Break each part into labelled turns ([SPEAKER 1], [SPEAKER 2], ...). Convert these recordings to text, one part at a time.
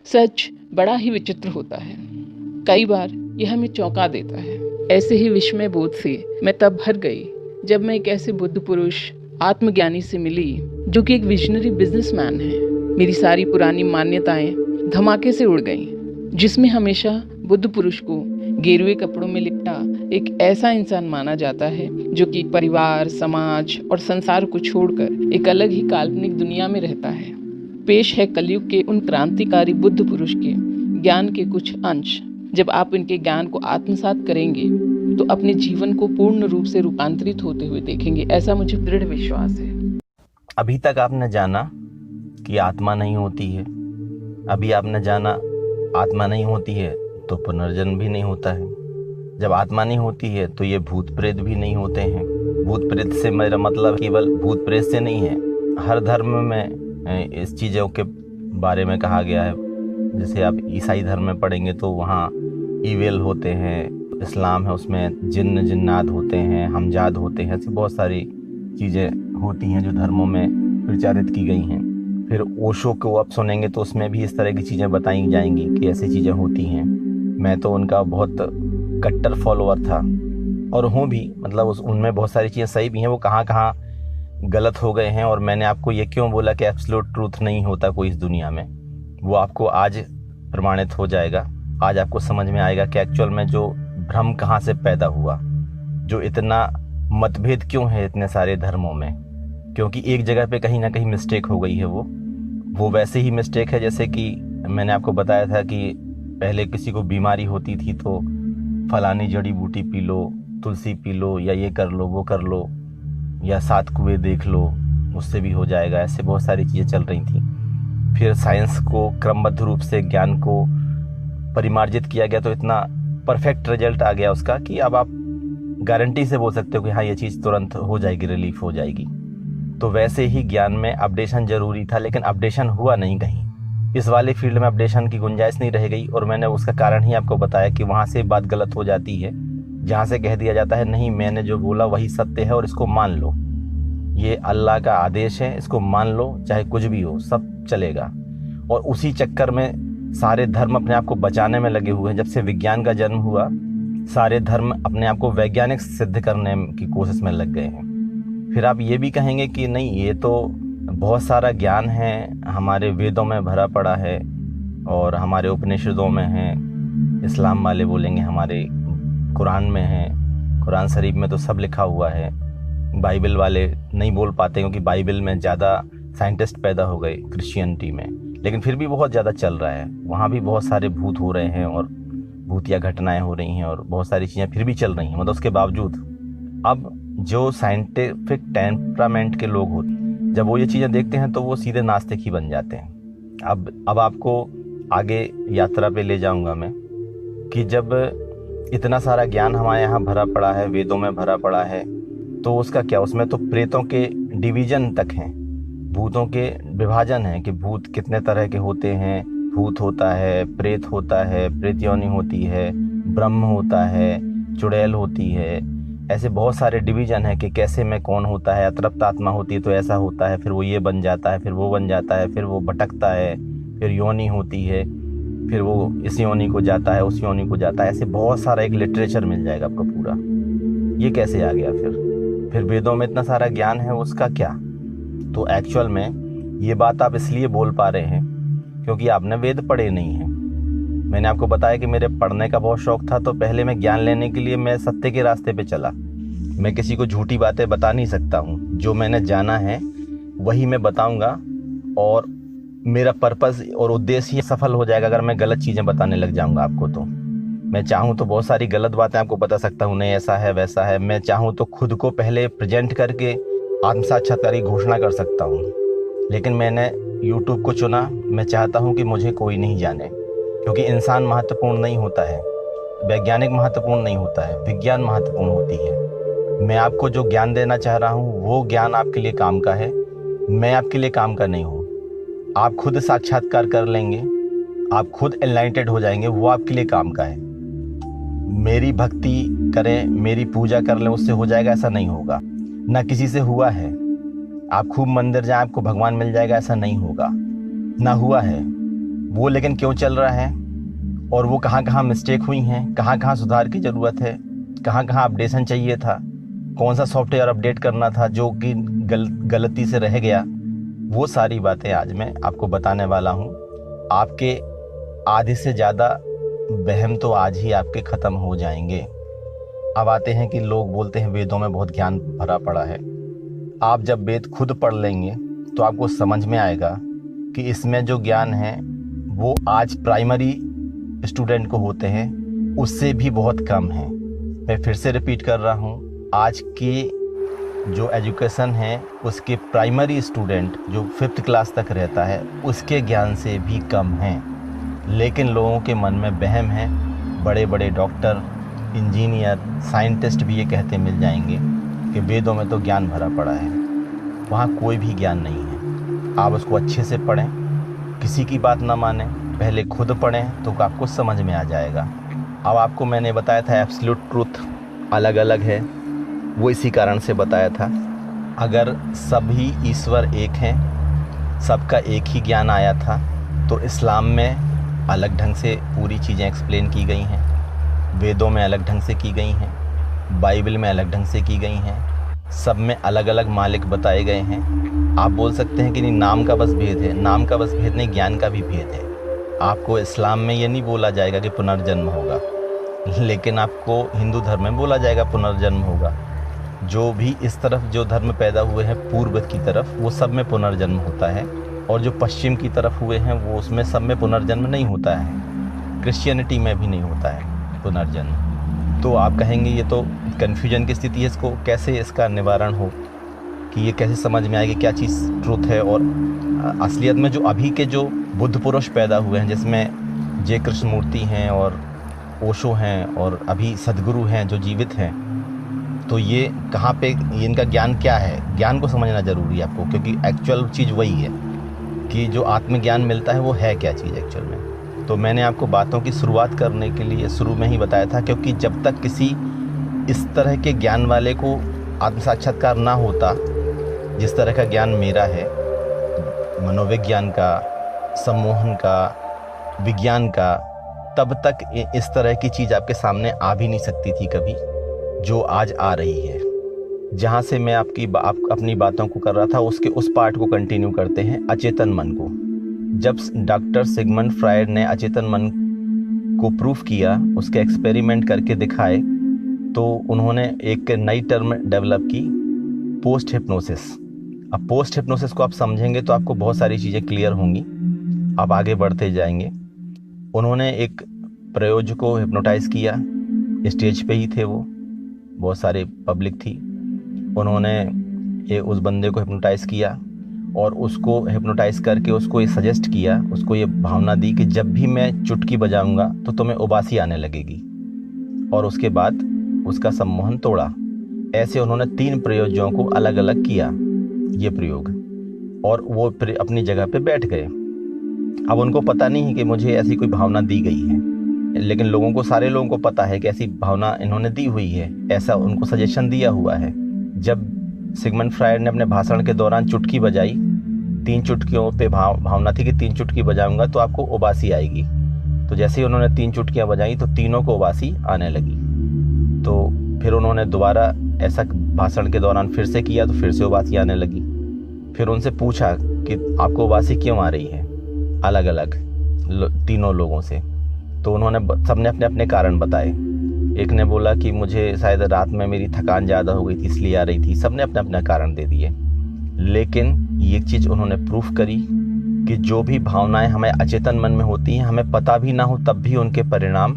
[SPEAKER 1] सच बड़ा ही विचित्र होता है। कई बार यह हमें चौंका देता है। ऐसे ही विस्मय बोध से मैं तब भर गई जब मैं एक ऐसे बुद्ध पुरुष आत्मज्ञानी से मिली जो कि एक विजनरी बिजनेसमैन है। मेरी सारी पुरानी मान्यताएं धमाके से उड़ गईं, जिसमें हमेशा बुद्ध पुरुष को गेरुए कपड़ों में लिपटा एक ऐसा इंसान माना जाता है जो कि परिवार, समाज और संसार को छोड़कर एक अलग ही काल्पनिक दुनिया में रहता है। पेश है कलयुग के उन क्रांतिकारी बुद्ध पुरुष के ज्ञान के कुछ अंश। जब आप इनके ज्ञान को आत्मसात करेंगे तो अपने जीवन को पूर्ण रूप से रूपांतरित होते हुए देखेंगे, ऐसा मुझे दृढ़ विश्वास है।
[SPEAKER 2] अभी तक आपने जाना कि आत्मा नहीं होती है। अभी आपने जाना आत्मा नहीं होती है तो पुनर्जन्म भी नहीं होता है। जब आत्मा नहीं होती है तो ये भूत प्रेत भी नहीं होते हैं। भूत प्रेत से मेरा मतलब केवल भूत प्रेत से नहीं है। हर धर्म में इस चीज़ों के बारे में कहा गया है। जैसे आप ईसाई धर्म में पढ़ेंगे तो वहाँ ईवेल होते हैं। इस्लाम है, उसमें जिन्नात होते हैं, हमजाद होते हैं। ऐसी बहुत सारी चीज़ें होती हैं जो धर्मों में प्रचारित की गई हैं। फिर ओशो को आप सुनेंगे तो उसमें भी इस तरह की चीज़ें बताई जाएंगी कि ऐसी चीज़ें होती हैं। मैं तो उनका बहुत कट्टर फॉलोअर था और हूँ भी। मतलब उनमें बहुत सारी चीज़ें सही भी हैं, वो कहाँ कहाँ गलत हो गए हैं। और मैंने आपको ये क्यों बोला कि एब्सोल्यूट ट्रूथ नहीं होता कोई इस दुनिया में, वो आपको आज प्रमाणित हो जाएगा। आज आपको समझ में आएगा कि एक्चुअल में जो भ्रम कहाँ से पैदा हुआ, जो इतना मतभेद क्यों है इतने सारे धर्मों में। क्योंकि एक जगह पे कहीं ना कहीं मिस्टेक हो गई है। वो वैसे ही मिस्टेक है जैसे कि मैंने आपको बताया था कि पहले किसी को बीमारी होती थी तो फलानी जड़ी बूटी पी लो, तुलसी पी लो, या ये कर लो, वो कर लो, या 7 कुएं देख लो, उससे भी हो जाएगा। ऐसे बहुत सारी चीज़ें चल रही थी। फिर साइंस को क्रमबद्ध रूप से ज्ञान को परिमार्जित किया गया तो इतना परफेक्ट रिजल्ट आ गया उसका कि अब आप गारंटी से बोल सकते हो कि हाँ ये चीज़ तुरंत हो जाएगी, रिलीफ हो जाएगी। तो वैसे ही ज्ञान में अपडेशन जरूरी था, लेकिन अपडेशन हुआ नहीं कहीं। इस वाले फील्ड में अपडेशन की गुंजाइश नहीं रह गई। और मैंने उसका कारण ही आपको बताया कि वहाँ से बात गलत हो जाती है, जहाँ से कह दिया जाता है नहीं मैंने जो बोला वही सत्य है और इसको मान लो, ये अल्लाह का आदेश है, इसको मान लो, चाहे कुछ भी हो सब चलेगा। और उसी चक्कर में सारे धर्म अपने आप को बचाने में लगे हुए हैं। जब से विज्ञान का जन्म हुआ सारे धर्म अपने आप को वैज्ञानिक सिद्ध करने की कोशिश में लग गए हैं। फिर आप ये भी कहेंगे कि नहीं ये तो बहुत सारा ज्ञान है, हमारे वेदों में भरा पड़ा है और हमारे उपनिषदों में है। इस्लाम वाले बोलेंगे हमारे कुरान में है, कुरान शरीफ में तो सब लिखा हुआ है। बाइबल वाले नहीं बोल पाते क्योंकि बाइबल में ज़्यादा साइंटिस्ट पैदा हो गए क्रिश्चियनिटी में, लेकिन फिर भी बहुत ज़्यादा चल रहा है। वहाँ भी बहुत सारे भूत हो रहे हैं और भूतिया घटनाएं हो रही हैं और बहुत सारी चीज़ें फिर भी चल रही हैं। मतलब उसके बावजूद अब जो साइंटिफिक टेम्परामेंट के लोग होते हैं, जब वो ये चीज़ें देखते हैं तो वो सीधे नास्तिक ही बन जाते हैं। अब आपको आगे यात्रा पे ले जाऊंगा मैं कि जब इतना सारा ज्ञान हमारे यहाँ भरा पड़ा है, वेदों में भरा पड़ा है, तो उसका क्या, उसमें तो प्रेतों के डिवीजन तक हैं, भूतों के विभाजन हैं कि भूत कितने तरह के होते हैं। भूत होता है, प्रेत होता है, प्रेत योनि होती है, ब्रह्म होता है, चुड़ैल होती है। ऐसे बहुत सारे डिवीजन है कि कैसे में कौन होता है। अतृप्त आत्मा होती है तो ऐसा होता है, फिर वो ये बन जाता है, फिर वो बन जाता है, फिर वो भटकता है, फिर योनि होती है, फिर वो इस योनि को जाता है, उस योनि को जाता है। ऐसे बहुत सारा एक लिटरेचर मिल जाएगा आपको पूरा। ये कैसे आ गया फिर वेदों में इतना सारा ज्ञान है, उसका क्या? तो एक्चुअल में ये बात आप इसलिए बोल पा रहे हैं क्योंकि आपने वेद पढ़े नहीं हैं। मैंने आपको बताया कि मेरे पढ़ने का बहुत शौक था, तो पहले मैं ज्ञान लेने के लिए मैं सत्य के रास्ते पे चला। मैं किसी को झूठी बातें बता नहीं सकता हूँ। जो मैंने जाना है वही मैं बताऊंगा और मेरा पर्पस और उद्देश्य सफल हो जाएगा अगर मैं गलत चीज़ें बताने लग जाऊंगा आपको। तो मैं चाहूँ तो बहुत सारी गलत बातें आपको बता सकता हूँ, नहीं ऐसा है वैसा है। मैं चाहूँ तो खुद को पहले प्रेजेंट करके आत्मसाक्षात्कार की घोषणा कर सकता हूँ, लेकिन मैंने यूट्यूब को चुना। मैं चाहता हूँ कि मुझे कोई नहीं जाने, क्योंकि इंसान महत्वपूर्ण नहीं होता है, वैज्ञानिक महत्वपूर्ण नहीं होता है, विज्ञान महत्वपूर्ण होती है। मैं आपको जो ज्ञान देना चाह रहा हूँ वो ज्ञान आपके लिए काम का है, मैं आपके लिए काम का नहीं हूँ। आप खुद साक्षात्कार कर लेंगे, आप खुद एनलाइटेड हो जाएंगे, वो आपके लिए काम का है। मेरी भक्ति करें, मेरी पूजा कर लें, उससे हो जाएगा, ऐसा नहीं होगा। ना किसी से हुआ है। आप खूब मंदिर जाएं आपको भगवान मिल जाएगा, ऐसा नहीं होगा। ना हुआ है, वो लेकिन क्यों चल रहा है और वो कहाँ कहाँ मिस्टेक हुई हैं, कहाँ कहाँ सुधार की ज़रूरत है, कहाँ कहाँ अपडेशन चाहिए था, कौन सा सॉफ्टवेयर अपडेट करना था जो कि गलती से रह गया, वो सारी बातें आज मैं आपको बताने वाला हूँ। आपके आधे से ज़्यादा वहम तो आज ही आपके ख़त्म हो जाएंगे। अब आते हैं कि लोग बोलते हैं वेदों में बहुत ज्ञान भरा पड़ा है। आप जब वेद खुद पढ़ लेंगे तो आपको समझ में आएगा कि इसमें जो ज्ञान है वो आज प्राइमरी स्टूडेंट को होते हैं उससे भी बहुत कम है। मैं फिर से रिपीट कर रहा हूँ, आज की जो एजुकेशन है उसके प्राइमरी स्टूडेंट जो 5th क्लास तक रहता है उसके ज्ञान से भी कम है। लेकिन लोगों के मन में वहम है। बड़े बड़े डॉक्टर, इंजीनियर, साइंटिस्ट भी ये कहते मिल जाएंगे कि वेदों में तो ज्ञान भरा पड़ा है। वहाँ कोई भी ज्ञान नहीं है। आप उसको अच्छे से पढ़ें, किसी की बात ना मानें, पहले खुद पढ़ें तो आपको समझ में आ जाएगा। अब आपको मैंने बताया था एब्सोल्यूट ट्रूथ अलग अलग है, वो इसी कारण से बताया था। अगर सभी ईश्वर एक हैं, सबका एक ही ज्ञान आया था, तो इस्लाम में अलग ढंग से पूरी चीज़ें एक्सप्लेन की गई हैं, वेदों में अलग ढंग से की गई हैं, बाइबल में अलग ढंग से की गई हैं, सब में अलग अलग मालिक बताए गए हैं। आप बोल सकते हैं कि नहीं नाम का बस भेद है, नाम का बस भेद नहीं, ज्ञान का भी भेद है। आपको इस्लाम में ये नहीं बोला जाएगा कि पुनर्जन्म होगा, लेकिन आपको हिंदू धर्म में बोला जाएगा पुनर्जन्म होगा। जो भी इस तरफ जो धर्म पैदा हुए हैं पूर्व की तरफ, वो सब में पुनर्जन्म होता है, और जो पश्चिम की तरफ हुए हैं वो उसमें सब में पुनर्जन्म नहीं होता है। क्रिश्चियनिटी में भी नहीं होता है पुनर्जन्म। तो आप कहेंगे ये तो कन्फ्यूजन की स्थिति है, इसको कैसे इसका निवारण हो, कि ये कैसे समझ में आएगी क्या चीज़ ट्रूथ है। और असलियत में जो अभी के जो बुद्ध पुरुष पैदा हुए हैं, जिसमें जय कृष्णमूर्ति हैं और ओशो हैं और अभी सदगुरु हैं जो जीवित हैं, तो ये कहाँ पे इनका ज्ञान क्या है, ज्ञान को समझना ज़रूरी है आपको, क्योंकि एक्चुअल चीज़ वही है कि जो आत्मज्ञान मिलता है वो है क्या चीज़ एक्चुअल में। तो मैंने आपको बातों की शुरुआत करने के लिए शुरू में ही बताया था, क्योंकि जब तक किसी इस तरह के ज्ञान वाले को आत्म साक्षात्कार ना होता, जिस तरह का ज्ञान मेरा है, मनोविज्ञान का, सम्मोहन का, विज्ञान का, तब तक इस तरह की चीज़ आपके सामने आ भी नहीं सकती थी कभी, जो आज आ रही है। जहाँ से मैं अपनी बातों को कर रहा था उसके उस पार्ट को कंटिन्यू करते हैं, अचेतन मन को। जब डॉक्टर सिगमंड फ्रायड ने अचेतन मन को प्रूफ किया, उसके एक्सपेरिमेंट करके दिखाए, तो उन्होंने एक नई टर्म डेवलप की, पोस्ट हिप्नोसिस। अब पोस्ट हिप्नोसिस को आप समझेंगे तो आपको बहुत सारी चीज़ें क्लियर होंगी, आप आगे बढ़ते जाएंगे। उन्होंने एक प्रयोजक को हिप्नोटाइज़ किया, स्टेज पे ही थे वो, बहुत सारे पब्लिक थी। उन्होंने उस बंदे को हिप्नोटाइज़ किया और उसको हिप्नोटाइज़ करके उसको ये सजेस्ट किया, उसको ये भावना दी कि जब भी मैं चुटकी बजाऊंगा तो तुम्हें उबासी आने लगेगी, और उसके बाद उसका सम्मोहन तोड़ा। ऐसे उन्होंने 3 प्रयोजकों को अलग अलग किया ये प्रयोग, और वो अपनी जगह पे बैठ गए। अब उनको पता नहीं है कि मुझे ऐसी कोई भावना दी गई है, लेकिन लोगों को, सारे लोगों को पता है कि ऐसी भावना इन्होंने दी हुई है, ऐसा उनको सजेशन दिया हुआ है। जब सिगमंड फ्रायड ने अपने भाषण के दौरान चुटकी बजाई, 3 चुटकियों पे भावना थी कि 3 चुटकी बजाऊंगा तो आपको उबासी आएगी। तो जैसे ही उन्होंने 3 चुटकियां बजाई तो तीनों को उबासी आने लगी। तो फिर उन्होंने दोबारा ऐसा भाषण के दौरान फिर से किया तो फिर से उबासी आने लगी। फिर उनसे पूछा कि आपको उबासी क्यों आ रही है, अलग अलग तीनों लोगों से। तो उन्होंने सबने अपने अपने कारण बताए। एक ने बोला कि मुझे शायद रात में मेरी थकान ज़्यादा हो गई थी इसलिए आ रही थी। सबने अपने अपने कारण दे दिए, लेकिन ये चीज़ उन्होंने प्रूफ करी कि जो भी भावनाएं हमें अचेतन मन में होती हैं, हमें पता भी ना हो तब भी उनके परिणाम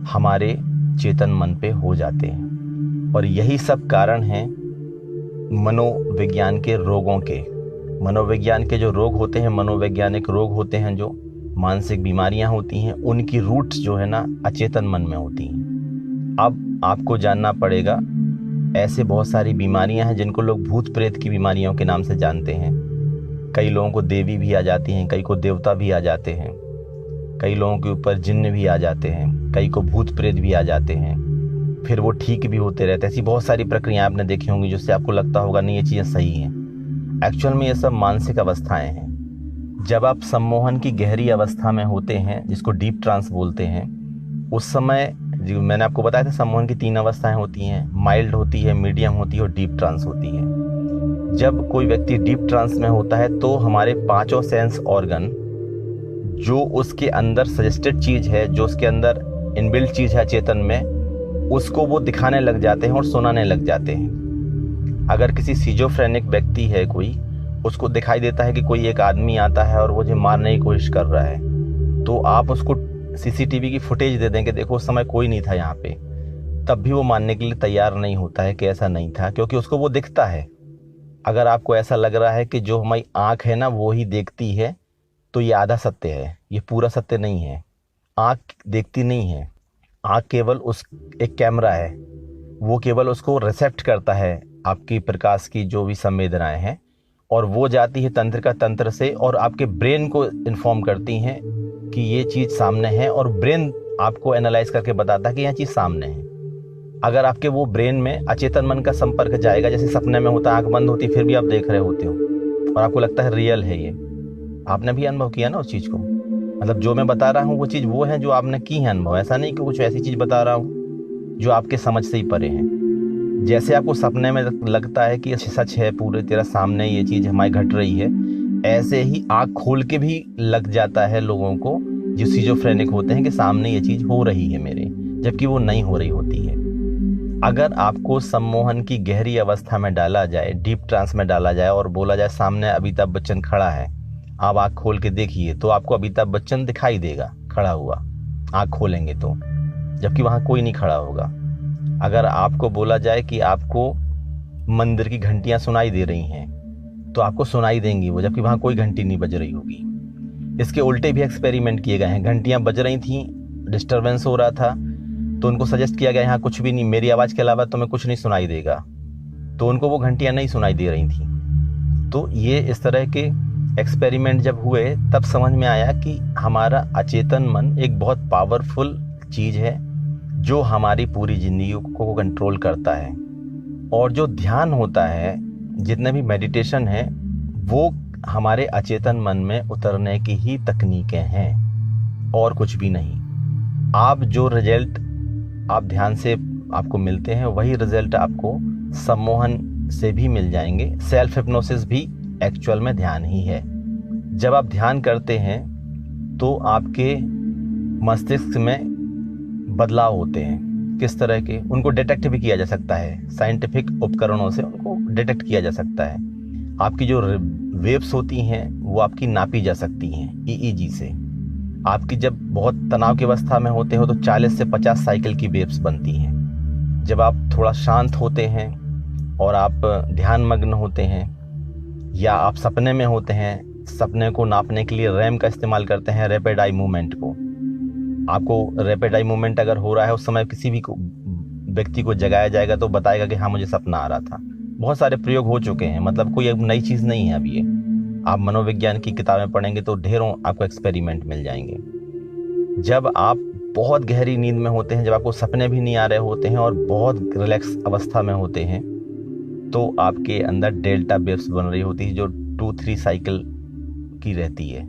[SPEAKER 2] हमारे चेतन मन पे हो जाते हैं। और यही सब कारण हैं मनोविज्ञान के रोगों के। मनोविज्ञान के जो रोग होते हैं, मनोवैज्ञानिक रोग होते हैं, जो मानसिक बीमारियां होती हैं, उनकी रूट्स जो है ना अचेतन मन में होती हैं। अब आपको जानना पड़ेगा, ऐसे बहुत सारी बीमारियां हैं जिनको लोग भूत प्रेत की बीमारियों के नाम से जानते हैं। कई लोगों को देवी भी आ जाती हैं, कई को देवता भी आ जाते हैं, कई लोगों के ऊपर जिन्न भी आ जाते हैं, कई को भूत प्रेत भी आ जाते हैं, फिर वो ठीक भी होते रहते हैं। ऐसी बहुत सारी प्रक्रियाएं आपने देखी होंगी जिससे आपको लगता होगा नहीं ये चीज़ें सही हैं। एक्चुअल में ये सब मानसिक अवस्थाएं हैं। जब आप सम्मोहन की गहरी अवस्था में होते हैं, जिसको डीप ट्रांस बोलते हैं, उस समय जो मैंने आपको बताया था सम्मोहन की 3 अवस्थाएं होती हैं, माइल्ड होती है, मीडियम होती है और डीप ट्रांस होती है। जब कोई व्यक्ति डीप ट्रांस में होता है तो हमारे 5 सेंस ऑर्गन, जो उसके अंदर सजेस्टेड चीज़ है, जो उसके अंदर इनबिल्ट चीज़ है चेतन में, उसको वो दिखाने लग जाते हैं और सुनाने लग जाते हैं। अगर किसी सिजोफ्रेनिक व्यक्ति है कोई, उसको दिखाई देता है कि कोई एक आदमी आता है और मुझे मारने की कोशिश कर रहा है, तो आप उसको सीसीटीवी की फुटेज दे दें कि देखो उस समय कोई नहीं था यहाँ पे, तब भी वो मानने के लिए तैयार नहीं होता है कि ऐसा नहीं था, क्योंकि उसको वो दिखता है। अगर आपको ऐसा लग रहा है कि जो हमारी आँख है ना वो ही देखती है, तो ये आधा सत्य है, ये पूरा सत्य नहीं है। आँख देखती नहीं है, आँख केवल उस एक कैमरा है, वो केवल उसको रिसेप्ट करता है आपकी प्रकाश की जो भी संवेदनाएं हैं, और वो जाती है तंत्रिका तंत्र से और आपके ब्रेन को इन्फॉर्म करती हैं कि ये चीज़ सामने है, और ब्रेन आपको एनालाइज करके बताता है कि यह चीज़ सामने है। अगर आपके वो ब्रेन में अचेतन मन का संपर्क जाएगा, जैसे सपने में होता है, आंख बंद होती फिर भी आप देख रहे होते हो और आपको लगता है रियल है ये, आपने भी अनुभव किया ना उस चीज़ को। मतलब जो मैं बता रहा हूँ वो चीज़ वो है जो आपने की है अनुभव, ऐसा नहीं कि कुछ ऐसी चीज़ बता रहा हूँ जो आपके समझ से ही परे है। जैसे आपको सपने में लगता है कि सच है, पूरे तेरा सामने ये चीज़ हमारी घट रही है, ऐसे ही आँख खोल के भी लग जाता है लोगों को जो सिजोफ्रेनिक होते हैं कि सामने ये चीज़ हो रही है मेरे, जबकि वो नहीं हो रही होती है। अगर आपको सम्मोहन की गहरी अवस्था में डाला जाए, डीप ट्रांस में डाला जाए और बोला जाए सामने अमिताभ बच्चन खड़ा है, आप आँख खोल के देखिए, तो आपको अमिताभ बच्चन दिखाई देगा खड़ा हुआ, आँख खोलेंगे तो, जबकि वहाँ कोई नहीं खड़ा होगा। अगर आपको बोला जाए कि आपको मंदिर की घंटियाँ सुनाई दे रही हैं, तो आपको सुनाई देंगी वो, जबकि वहाँ कोई घंटी नहीं बज रही होगी। इसके उल्टे भी एक्सपेरिमेंट किए गए हैं, घंटियाँ बज रही थी, डिस्टर्बेंस हो रहा था, तो उनको सजेस्ट किया गया यहाँ कुछ भी नहीं, मेरी आवाज़ के अलावा तुम्हें कुछ नहीं सुनाई देगा, तो उनको वो घंटियाँ नहीं सुनाई दे रही थी। तो ये इस तरह के एक्सपेरिमेंट जब हुए तब समझ में आया कि हमारा अचेतन मन एक बहुत पावरफुल चीज़ है जो हमारी पूरी ज़िंदगी को कंट्रोल करता है। और जो ध्यान होता है, जितने भी मेडिटेशन है, वो हमारे अचेतन मन में उतरने की ही तकनीकें हैं और कुछ भी नहीं। आप जो रिजल्ट आप ध्यान से आपको मिलते हैं वही रिजल्ट आपको सम्मोहन से भी मिल जाएंगे। सेल्फ हिप्नोसिस भी एक्चुअल में ध्यान ही है। जब आप ध्यान करते हैं तो आपके मस्तिष्क में बदलाव होते हैं, किस तरह के, उनको डिटेक्ट भी किया जा सकता है, साइंटिफिक उपकरणों से उनको डिटेक्ट किया जा सकता है। आपकी जो वेव्स होती हैं वो आपकी नापी जा सकती हैं EEG से। आपकी जब बहुत तनाव की अवस्था में होते हो तो 40 से 50 साइकिल की वेव्स बनती हैं। जब आप थोड़ा शांत होते हैं और आप ध्यान मग्न होते हैं या आप सपने में होते हैं, सपने को नापने के लिए रैम का इस्तेमाल करते हैं, रैपिड आई मूवमेंट को। आपको रैपिड आई मूवमेंट अगर हो रहा है उस समय किसी भी व्यक्ति को जगाया जाएगा तो बताएगा कि हाँ मुझे सपना आ रहा था। बहुत सारे प्रयोग हो चुके हैं, मतलब कोई अब नई चीज़ नहीं है। अब ये आप मनोविज्ञान की किताबें पढ़ेंगे तो ढेरों आपको एक्सपेरिमेंट मिल जाएंगे। जब आप बहुत गहरी नींद में होते हैं, जब आपको सपने भी नहीं आ रहे होते हैं और बहुत रिलैक्स अवस्था में होते हैं, तो आपके अंदर डेल्टा वेव्स बन रही होती है जो 2-3 साइकिल की रहती है।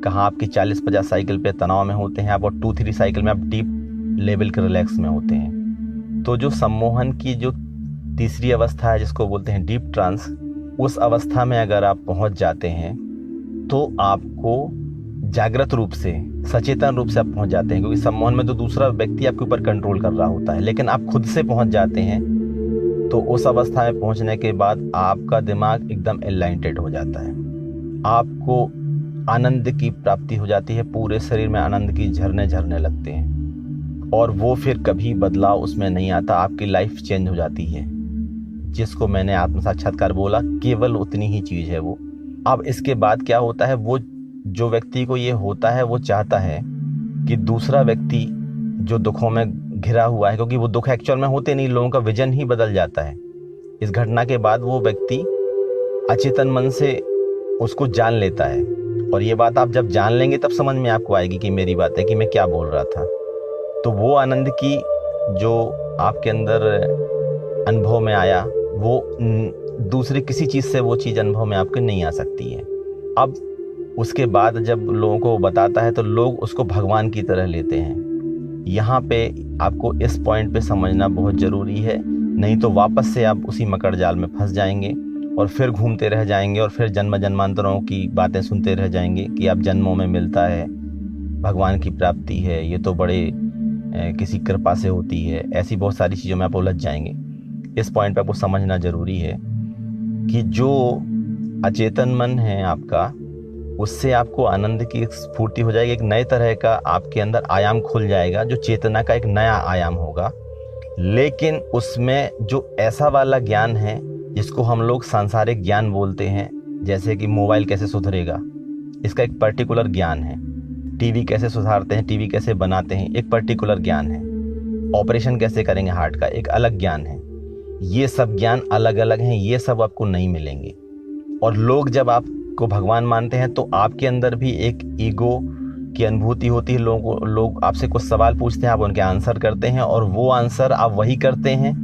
[SPEAKER 2] कहाँ आपकी 40-50 साइकिल पे तनाव में होते हैं आप, और 2-3 साइकिल में आप डीप लेवल के रिलैक्स में होते हैं। तो जो सम्मोहन की जो तीसरी अवस्था है जिसको बोलते हैं डीप ट्रांस, उस अवस्था में अगर आप पहुंच जाते हैं तो आपको जागृत रूप से, सचेतन रूप से आप पहुंच जाते हैं, क्योंकि सम्मोहन में तो दूसरा व्यक्ति आपके ऊपर कंट्रोल कर रहा होता है, लेकिन आप खुद से पहुंच जाते हैं। तो उस अवस्था में पहुंचने के बाद आपका दिमाग एकदम एनलाइटेड हो जाता है, आपको आनंद की प्राप्ति हो जाती है, पूरे शरीर में आनंद की झरने झरने लगते हैं, और वो फिर कभी बदलाव उसमें नहीं आता, आपकी लाइफ चेंज हो जाती है। जिसको मैंने आत्म साक्षात्कार बोला, केवल उतनी ही चीज़ है वो। अब इसके बाद क्या होता है, वो जो व्यक्ति को ये होता है वो चाहता है कि दूसरा व्यक्ति जो दुखों में घिरा हुआ है, क्योंकि वो दुख एक्चुअल में होते नहीं, लोगों का विजन ही बदल जाता है। इस घटना के बाद वो व्यक्ति अचेतन मन से उसको जान लेता है, और ये बात आप जब जान लेंगे तब समझ में आपको आएगी कि मेरी बात है, कि मैं क्या बोल रहा था। तो वो आनंद की जो आपके अंदर अनुभव में आया, वो दूसरी किसी चीज़ से वो चीज़ अनुभव में आपके नहीं आ सकती है। अब उसके बाद जब लोगों को बताता है तो लोग उसको भगवान की तरह लेते हैं। यहाँ पे आपको इस पॉइंट पे समझना बहुत ज़रूरी है, नहीं तो वापस से आप उसी मकड़ जाल में फंस जाएंगे और फिर घूमते रह जाएंगे और फिर जन्म जन्मांतरों की बातें सुनते रह जाएंगे कि आप जन्मों में मिलता है, भगवान की प्राप्ति है, ये तो बड़े किसी कृपा से होती है। ऐसी बहुत सारी चीज़ों में आप उलझ जाएंगे। इस पॉइंट पे आपको समझना ज़रूरी है कि जो अचेतन मन है आपका, उससे आपको आनंद की स्फूर्ति हो जाएगी, एक नए तरह का आपके अंदर आयाम खुल जाएगा, जो चेतना का एक नया आयाम होगा। लेकिन उसमें जो ऐसा वाला ज्ञान है जिसको हम लोग सांसारिक ज्ञान बोलते हैं, जैसे कि मोबाइल कैसे सुधरेगा, इसका एक पर्टिकुलर ज्ञान है। टीवी कैसे सुधारते हैं, टीवी कैसे बनाते हैं, एक पर्टिकुलर ज्ञान है। ऑपरेशन कैसे करेंगे हार्ट का, एक अलग ज्ञान है। ये सब ज्ञान अलग अलग हैं, ये सब आपको नहीं मिलेंगे। और लोग जब आपको भगवान मानते हैं तो आपके अंदर भी एक ईगो की अनुभूति होती है। लोग आपसे कुछ सवाल पूछते हैं, आप उनके आंसर करते हैं, और वो आंसर आप वही करते हैं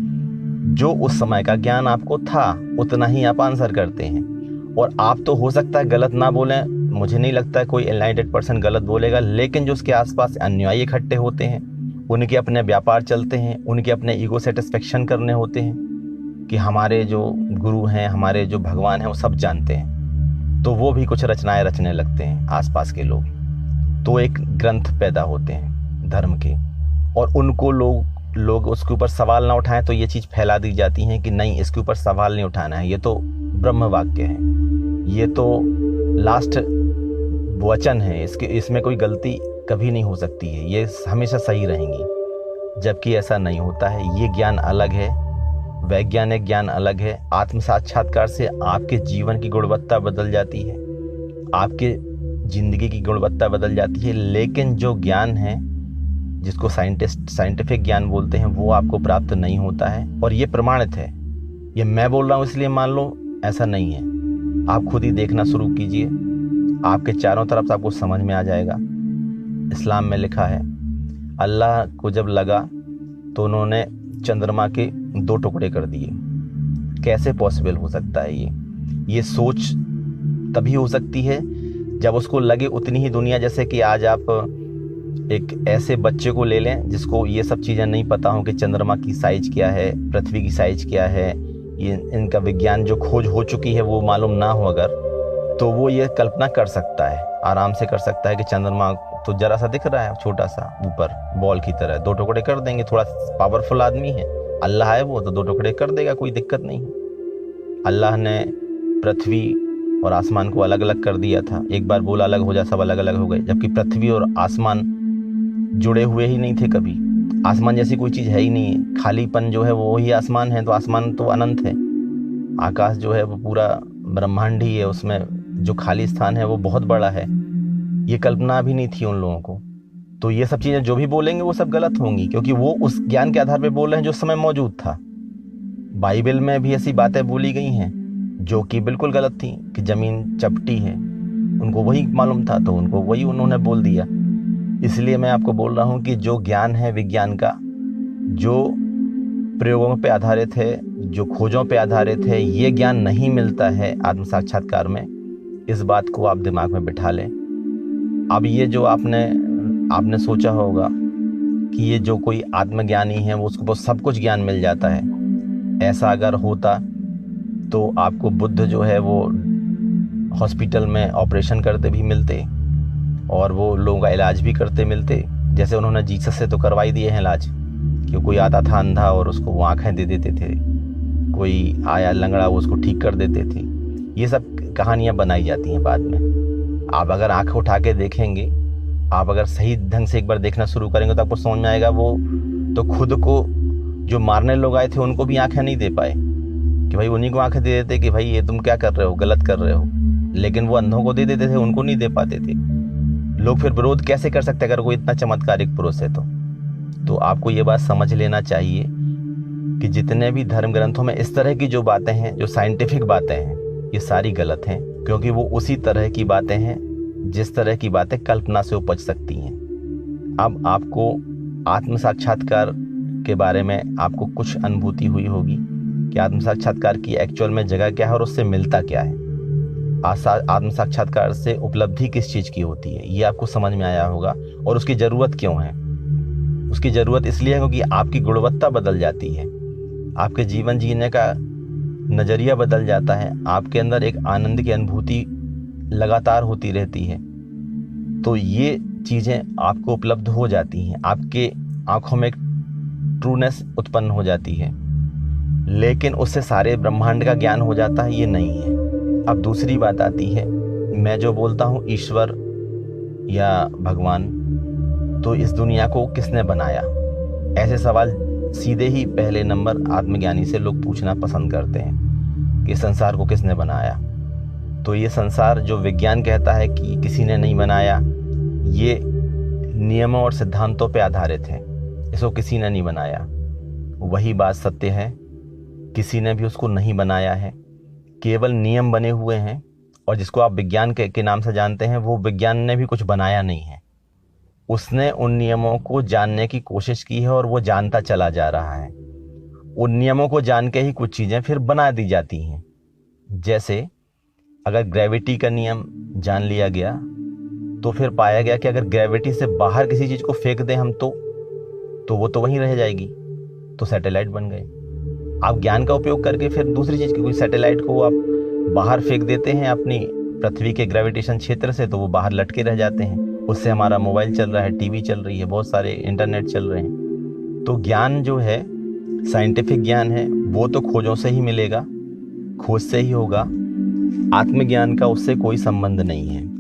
[SPEAKER 2] जो उस समय का ज्ञान आपको था, उतना ही आप आंसर करते हैं। और आप तो हो सकता है गलत ना बोलें, मुझे नहीं लगता है कोई एनलाइटेड पर्सन गलत बोलेगा, लेकिन जो उसके आसपास अनुयायी इकट्ठे होते हैं, उनके अपने व्यापार चलते हैं, उनके अपने ईगो सेटिस्फेक्शन करने होते हैं कि हमारे जो गुरु हैं, हमारे जो भगवान हैं, वो सब जानते हैं, तो वो भी कुछ रचनाएं रचने लगते हैं आसपास के लोग। तो एक ग्रंथ पैदा होते हैं धर्म के, और उनको लोग उसके ऊपर सवाल ना उठाएं तो ये चीज़ फैला दी जाती है कि नहीं, इसके ऊपर सवाल नहीं उठाना है, ये तो ब्रह्म वाक्य है, ये तो लास्ट वचन है, इसमें कोई गलती कभी नहीं हो सकती है, ये हमेशा सही रहेंगी। जबकि ऐसा नहीं होता है। ये ज्ञान अलग है, वैज्ञानिक ज्ञान अलग है। आत्म साक्षात्कार से आपके जीवन की गुणवत्ता बदल जाती है, आपके जिंदगी की गुणवत्ता बदल जाती है। लेकिन जो ज्ञान है, जिसको साइंटिफिक ज्ञान बोलते हैं, वो आपको प्राप्त नहीं होता है। और ये प्रमाणित है, ये मैं बोल रहा हूँ इसलिए मान लो, ऐसा नहीं है। आप खुद ही देखना शुरू कीजिए, आपके चारों तरफ से आपको समझ में आ जाएगा। इस्लाम में लिखा है, अल्लाह को जब लगा तो उन्होंने चंद्रमा के 2 टुकड़े कर दिए। कैसे पॉसिबल हो सकता है ये सोच तभी हो सकती है जब उसको लगे उतनी ही दुनिया। जैसे कि आज आप एक ऐसे बच्चे को ले लें जिसको ये सब चीज़ें नहीं पता हो कि चंद्रमा की साइज क्या है, पृथ्वी की साइज क्या है, ये इनका विज्ञान जो खोज हो चुकी है वो मालूम ना हो अगर, तो वो ये कल्पना कर सकता है, आराम से कर सकता है कि चंद्रमा तो जरा सा दिख रहा है, छोटा सा ऊपर बॉल की तरह, 2 टुकड़े कर देंगे। थोड़ा पावरफुल आदमी है, अल्लाह है, वो तो 2 टुकड़े कर देगा, कोई दिक्कत नहीं है। अल्लाह ने पृथ्वी और आसमान को अलग अलग कर दिया था, एक बार बोला अलग हो जा, सब अलग अलग हो गए। जबकि पृथ्वी और आसमान जुड़े हुए ही नहीं थे कभी। आसमान जैसी कोई चीज़ है ही नहीं है, खालीपन जो है वो ही आसमान है, तो आसमान तो अनंत है। आकाश जो है वो पूरा ब्रह्मांड ही है, उसमें जो खाली स्थान है वो बहुत बड़ा है। ये कल्पना भी नहीं थी उन लोगों को। तो ये सब चीज़ें जो भी बोलेंगे वो सब गलत होंगी, क्योंकि वो उस ज्ञान के आधार पर बोल रहे हैं जो उस समय मौजूद था। बाइबल में भी ऐसी बातें बोली गई हैं जो कि बिल्कुल गलत थी, कि ज़मीन चपटी है, उनको वही मालूम था तो उनको वही उन्होंने बोल दिया। इसलिए मैं आपको बोल रहा हूँ कि जो ज्ञान है विज्ञान का, जो प्रयोगों पे आधारित है, जो खोजों पे आधारित है, ये ज्ञान नहीं मिलता है आत्म साक्षात्कार में। इस बात को आप दिमाग में बिठा लें। अब ये जो आपने सोचा होगा कि ये जो कोई आत्मज्ञानी है वो उसको सब कुछ ज्ञान मिल जाता है, ऐसा अगर होता तो आपको बुद्ध जो है वो हॉस्पिटल में ऑपरेशन करते भी मिलते और वो लोगों का इलाज भी करते मिलते। जैसे उन्होंने जीसस से तो करवाई दिए हैं इलाज, कि कोई आता था अंधा और उसको वो आँखें दे देते थे, कोई आया लंगड़ा वो उसको ठीक कर देते थे। ये सब कहानियाँ बनाई जाती हैं बाद में। आप अगर आँख उठा के देखेंगे, आप अगर सही ढंग से एक बार देखना शुरू करेंगे तो आपको समझ में आएगा, वो तो खुद को जो मारने लोग आए थे उनको भी आँखें नहीं दे पाए, कि भाई उन्हीं को आँखें दे देते कि भाई ये तुम क्या कर रहे हो, गलत कर रहे हो। लेकिन वो अंधों को दे देते थे, उनको नहीं दे पाते थे। लोग फिर विरोध कैसे कर सकते अगर कोई इतना चमत्कारिक पुरुष है तो आपको ये बात समझ लेना चाहिए कि जितने भी धर्म ग्रंथों में इस तरह की जो बातें हैं, जो साइंटिफिक बातें हैं, ये सारी गलत हैं, क्योंकि वो उसी तरह की बातें हैं जिस तरह की बातें कल्पना से उपज सकती हैं। अब आपको आत्म साक्षात्कार के बारे में आपको कुछ अनुभूति हुई होगी कि आत्म साक्षात्कार की एक्चुअल में जगह क्या है और उससे मिलता क्या है। आत्म साक्षात्कार से उपलब्धि किस चीज़ की होती है, ये आपको समझ में आया होगा। और उसकी ज़रूरत क्यों है? उसकी ज़रूरत इसलिए है क्योंकि आपकी गुणवत्ता बदल जाती है, आपके जीवन जीने का नज़रिया बदल जाता है, आपके अंदर एक आनंद की अनुभूति लगातार होती रहती है। तो ये चीज़ें आपको उपलब्ध हो जाती हैं, आपके आँखों में एक ट्रूनेस उत्पन्न हो जाती है। लेकिन उससे सारे ब्रह्मांड का ज्ञान हो जाता है, ये नहीं है। अब दूसरी बात आती है, मैं जो बोलता हूँ ईश्वर या भगवान, तो इस दुनिया को किसने बनाया? ऐसे सवाल सीधे ही पहले नंबर आत्मज्ञानी से लोग पूछना पसंद करते हैं कि संसार को किसने बनाया। तो ये संसार जो विज्ञान कहता है कि किसी ने नहीं बनाया, ये नियमों और सिद्धांतों पे आधारित है, इसको किसी ने नहीं बनाया। वही बात सत्य है, किसी ने भी उसको नहीं बनाया है, केवल नियम बने हुए हैं। और जिसको आप विज्ञान के नाम से जानते हैं, वो विज्ञान ने भी कुछ बनाया नहीं है, उसने उन नियमों को जानने की कोशिश की है और वो जानता चला जा रहा है। उन नियमों को जान के ही कुछ चीज़ें फिर बना दी जाती हैं। जैसे अगर ग्रेविटी का नियम जान लिया गया तो फिर पाया गया कि अगर ग्रेविटी से बाहर किसी चीज़ को फेंक दें हम तो वो तो वहीं रह जाएगी, तो सैटेलाइट बन गए। आप ज्ञान का उपयोग करके फिर दूसरी चीज़ की, कोई सैटेलाइट को आप बाहर फेंक देते हैं अपनी पृथ्वी के ग्रेविटेशन क्षेत्र से, तो वो बाहर लटके रह जाते हैं। उससे हमारा मोबाइल चल रहा है, टीवी चल रही है, बहुत सारे इंटरनेट चल रहे हैं। तो ज्ञान जो है, साइंटिफिक ज्ञान है, वो तो खोजों से ही मिलेगा, खोज से ही होगा। आत्मज्ञान का उससे कोई संबंध नहीं है।